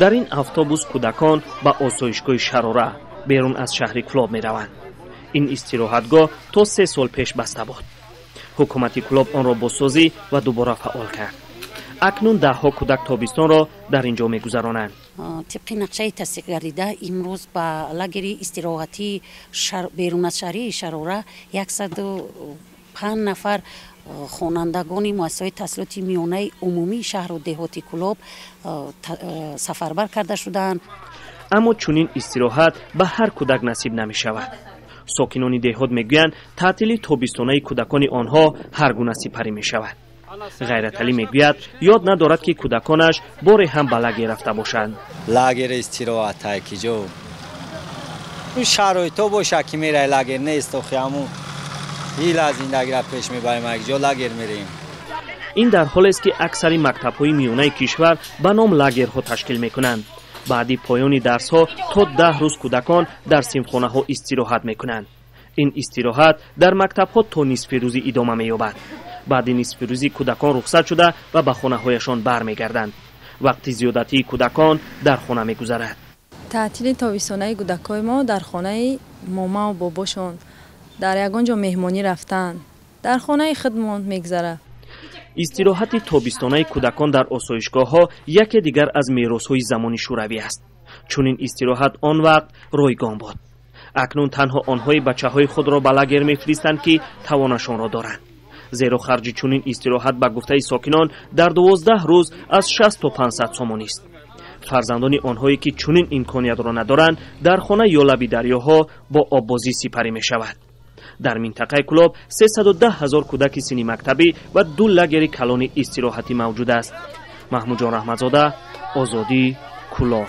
дар ин автобус кӯдакон ба осоишгоҳи Шарора берун аз шаҳри Кӯлоб мераванд. ин истироҳатгоҳ то 3 сол пеш баста буд. ҳукумати Кӯлоб онро бозсозӣ ва дубора фаъол кард. акнун даҳҳо кӯдак тобистонро дар ин ҷо мегузаронанд. طبق نقشه تصدیق گردیده امروز به لاگر استراحتی بیرون از شهری شراره 105 نفر خوانندگان مؤسسات تحصیلات میانه عمومی شهر و دهات کلاب سفربر کرده شدند. اما چنین استراحت به هر کودک نصیب نمی شود. ساکنان دهات میگویند تعطیلی تابستانه کودکان آنها هر گونه سپری می شود. غیرتعلی میگوید یاد ندارد که کودکانش باری هم به لاگر رفته باشند. لاگر استراحت های که جو شرایط باشه که میره لاگر نیست و خیامون هیل از زندگی را پیش میبریم اگه جو لاگر میریم. این در حالی است که اکثر مکتب‌های میانه کشور به نام لاگرها تشکیل میکنند. بعدی پایان درس‌ها تا 10 روز کودکان در صنفخانه‌ها استراحت میکنند. این استراحت در مکتب‌ها تا نصف روزی ادامه می‌یابد. بعد نصف روزی کودکان رخصت شده و به خانه‌هایشان برمیگردند. وقتی زیادتی کودکان در خانه می‌گذرد. تعطیل تابستانه کودکای ما در خانه ماما و باباشون در یگان جا مهمانی رفتن. در خانه خودمان می‌گذره. استراحت تابستانه کودکان در آسایشگاه‌ها یکی دیگر از میراث‌های زمان شوروی است. چون این استراحت آن وقت رایگان بود. اکنون تنها آنهای بچه‌های خود را به لاگر می‌فرستند که توانشان را دارند. زیرا خرج چنین استراحت به گفته ساکنان در 12 روز از 60 تا 500 سومانی است. فرزندان آنهایی که چنین امکانیت را ندارند در خانه یا لب دریاها با آببازی سپری می‌شوند. در منطقه کلاب 310,000 کودک سنی مکتبی و 2 لاگر کلان استراحتی موجود است. محمود جان رحمتزاده، آزادی، کلاب.